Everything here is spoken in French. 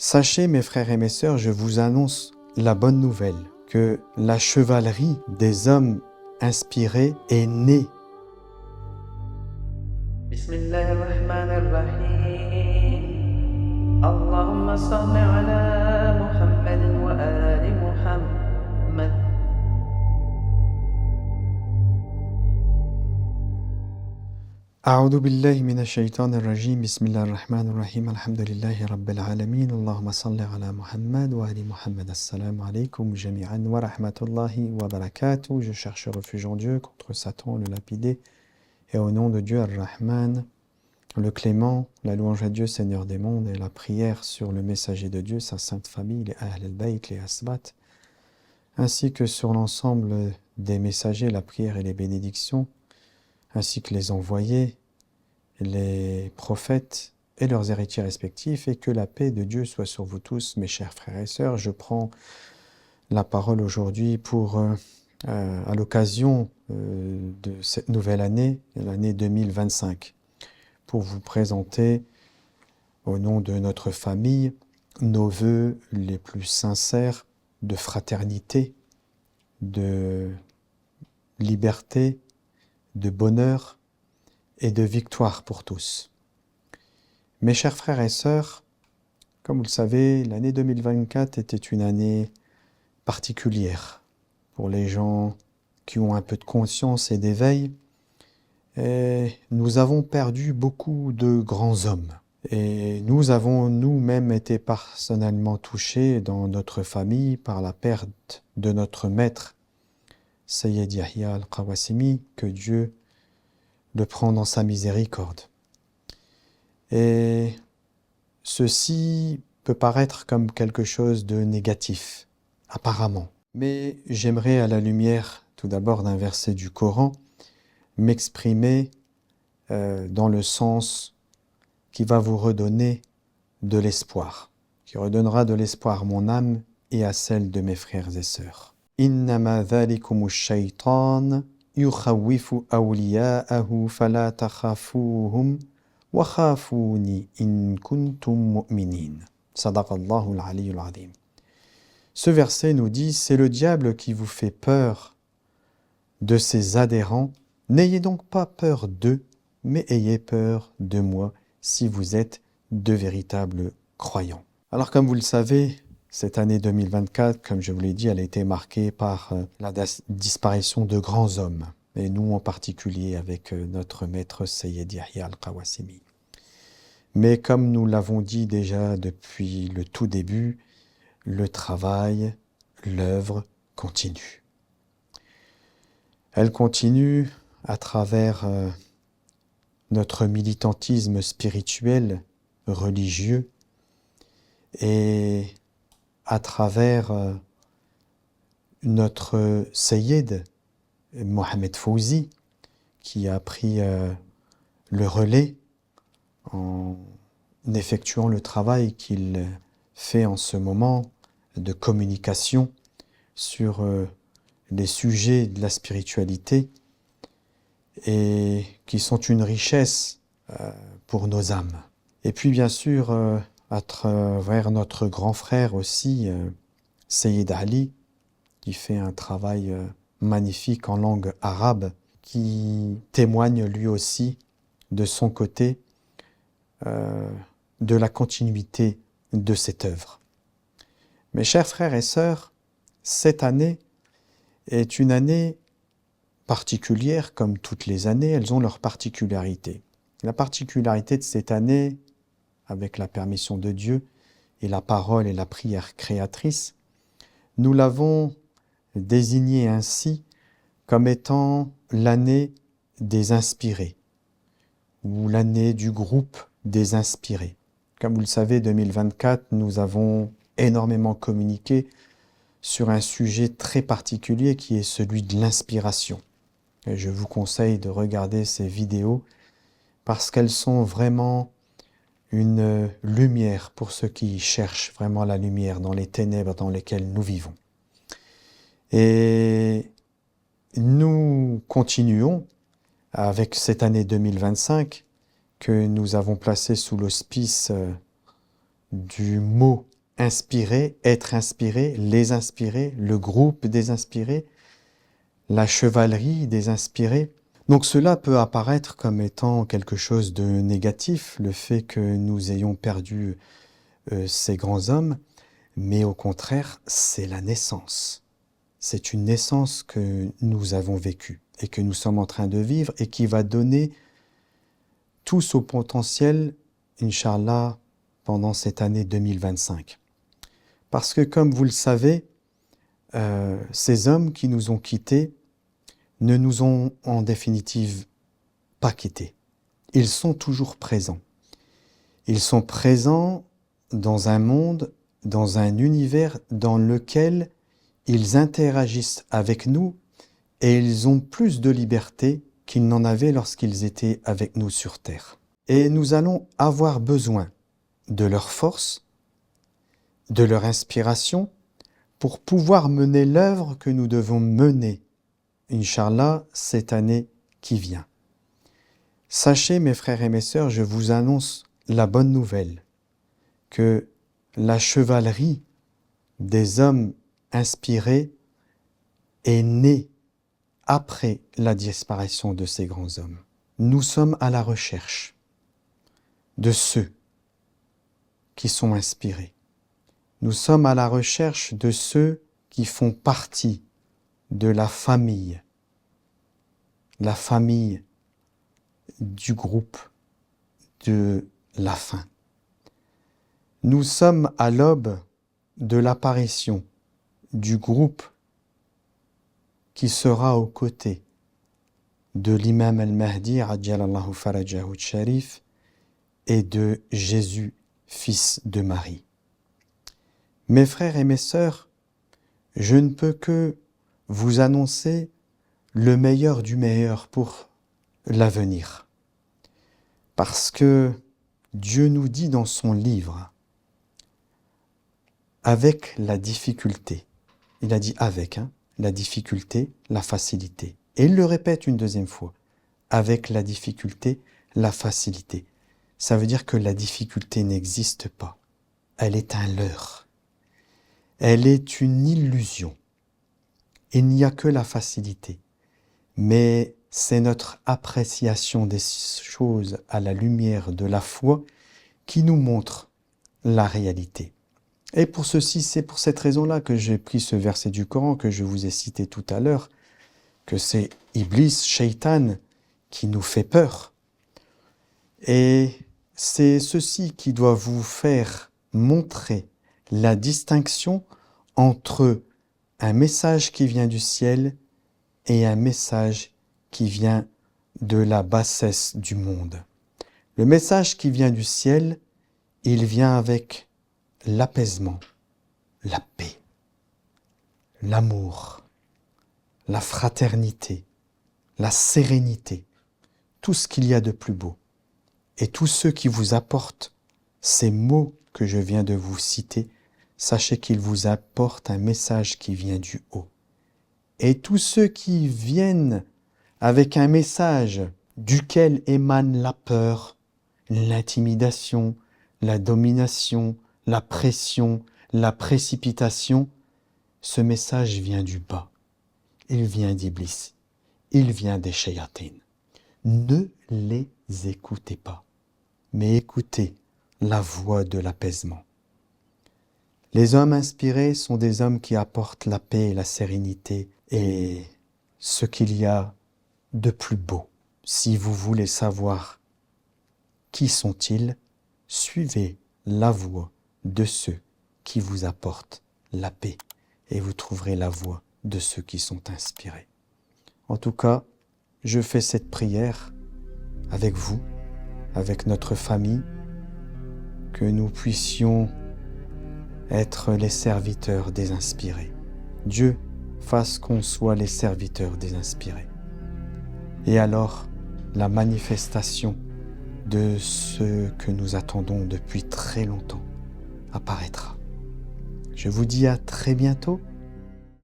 Sachez, mes frères et mes sœurs, je vous annonce la bonne nouvelle, que la chevalerie des hommes inspirés est née. Bismillahirrahmanirrahim. Allahumma salli ala Muhammadin wa ali Muhammad. أعوذ بالله من الشيطان الرجيم بسم الله الرحمن الرحيم الحمد لله رب العالمين اللهم صل على محمد وآل محمد السلام عليكم جميعا ورحمة الله وبركاته. Je cherche refuge en Dieu contre Satan le lapidé et au nom de Dieu Ar-Rahman, le clément, la louange à Dieu Seigneur des mondes et la prière sur le messager de Dieu, sa sainte famille, les Ahl al-Bayt, les Asbat, ainsi que sur l'ensemble des messagers, la prière et les bénédictions, ainsi que les envoyés, les prophètes et leurs héritiers respectifs, et que la paix de Dieu soit sur vous tous, mes chers frères et sœurs. Je prends la parole aujourd'hui pour, à l'occasion de cette nouvelle année, l'année 2025, pour vous présenter, au nom de notre famille, nos vœux les plus sincères de fraternité, de liberté, de bonheur et de victoire pour tous. Mes chers frères et sœurs, comme vous le savez, l'année 2024 était une année particulière pour les gens qui ont un peu de conscience et d'éveil. Et nous avons perdu beaucoup de grands hommes. Et nous avons nous-mêmes été personnellement touchés dans notre famille par la perte de notre maître, Sayyid Yahya al-Qawassimi, que Dieu le prend dans sa miséricorde. Et ceci peut paraître comme quelque chose de négatif, apparemment. Mais j'aimerais, à la lumière tout d'abord d'un verset du Coran, m'exprimer dans le sens qui va vous redonner de l'espoir, qui redonnera de l'espoir à mon âme et à celle de mes frères et sœurs. Innama dhalikumu shaytan yukhawwifu awliya'ahu fala takhafuhum wa khafuni in kuntum mu'minin. Sadaqallahu al-aliyyul azim. Ce verset nous dit, c'est le diable qui vous fait peur de ses adhérents. N'ayez donc pas peur d'eux, mais ayez peur de moi si vous êtes de véritables croyants. Alors comme vous le savez, cette année 2024, comme je vous l'ai dit, elle a été marquée par la disparition de grands hommes, et nous en particulier avec notre maître Sayyid Yahya al-Qawassimi. Mais comme nous l'avons dit déjà depuis le tout début, le travail, l'œuvre continue. Elle continue à travers notre militantisme spirituel, religieux, et à travers notre Sayyid, Mohamed Fouzi, qui a pris le relais en effectuant le travail qu'il fait en ce moment de communication sur les sujets de la spiritualité et qui sont une richesse pour nos âmes. Et puis bien sûr, à travers notre grand frère aussi, Sayyid Ali, qui fait un travail magnifique en langue arabe, qui témoigne lui aussi de son côté de la continuité de cette œuvre. Mes chers frères et sœurs, cette année est une année particulière, comme toutes les années, elles ont leur particularité. La particularité de cette année, avec la permission de Dieu et la parole et la prière créatrice, nous l'avons désignée ainsi comme étant l'année des inspirés, ou l'année du groupe des inspirés. Comme vous le savez, 2024, nous avons énormément communiqué sur un sujet très particulier qui est celui de l'inspiration. Et je vous conseille de regarder ces vidéos parce qu'elles sont vraiment une lumière pour ceux qui cherchent vraiment la lumière dans les ténèbres dans lesquelles nous vivons. Et nous continuons avec cette année 2025 que nous avons placée sous l'auspice du mot inspirés, être inspirés, les inspirés, le groupe des inspirés, la chevalerie des inspirés. Donc cela peut apparaître comme étant quelque chose de négatif, le fait que nous ayons perdu ces grands hommes, mais au contraire, c'est la naissance. C'est une naissance que nous avons vécue et que nous sommes en train de vivre et qui va donner tous au potentiel, Inch'Allah, pendant cette année 2025. Parce que comme vous le savez, ces hommes qui nous ont quittés ne nous ont en définitive pas quittés. Ils sont toujours présents. Ils sont présents dans un monde, dans un univers dans lequel ils interagissent avec nous et ils ont plus de liberté qu'ils n'en avaient lorsqu'ils étaient avec nous sur Terre. Et nous allons avoir besoin de leur force, de leur inspiration, pour pouvoir mener l'œuvre que nous devons mener, Inch'Allah, cette année qui vient. Sachez, mes frères et mes sœurs, je vous annonce la bonne nouvelle, que la chevalerie des hommes inspirés est née après la disparition de ces grands hommes. Nous sommes à la recherche de ceux qui sont inspirés. Nous sommes à la recherche de ceux qui font partie de la famille du groupe de la fin. Nous sommes à l'aube de l'apparition du groupe qui sera aux côtés de l'imam al-Mahdi, Ajjalallahu farajahu sharif, et de Jésus, fils de Marie. Mes frères et mes sœurs, je ne peux que vous annoncer le meilleur du meilleur pour l'avenir. Parce que Dieu nous dit dans son livre, avec la difficulté, il a dit avec, la difficulté, la facilité. Et il le répète une deuxième fois, avec la difficulté, la facilité. Ça veut dire que la difficulté n'existe pas. Elle est un leurre. Elle est une illusion. Il n'y a que la facilité. Mais c'est notre appréciation des choses à la lumière de la foi qui nous montre la réalité. Et pour ceci, c'est pour cette raison-là que j'ai pris ce verset du Coran que je vous ai cité tout à l'heure, que c'est Iblis, Shaitan, qui nous fait peur. Et c'est ceci qui doit vous faire montrer la distinction entre un message qui vient du ciel et un message qui vient de la bassesse du monde. Le message qui vient du ciel, il vient avec l'apaisement, la paix, l'amour, la fraternité, la sérénité, tout ce qu'il y a de plus beau. Et tous ceux qui vous apportent ces mots que je viens de vous citer, sachez qu'ils vous apportent un message qui vient du haut. Et tous ceux qui viennent avec un message duquel émane la peur, l'intimidation, la domination, la pression, la précipitation, ce message vient du bas. Il vient d'Iblis. Il vient des shayatines. Ne les écoutez pas, mais écoutez la voix de l'apaisement. Les hommes inspirés sont des hommes qui apportent la paix et la sérénité et ce qu'il y a de plus beau. Si vous voulez savoir qui sont-ils, suivez la voix de ceux qui vous apportent la paix et vous trouverez la voix de ceux qui sont inspirés. En tout cas, je fais cette prière avec vous, avec notre famille, que nous puissions être les serviteurs des inspirés. Dieu fasse qu'on soit les serviteurs des inspirés. Et alors, la manifestation de ce que nous attendons depuis très longtemps apparaîtra. Je vous dis à très bientôt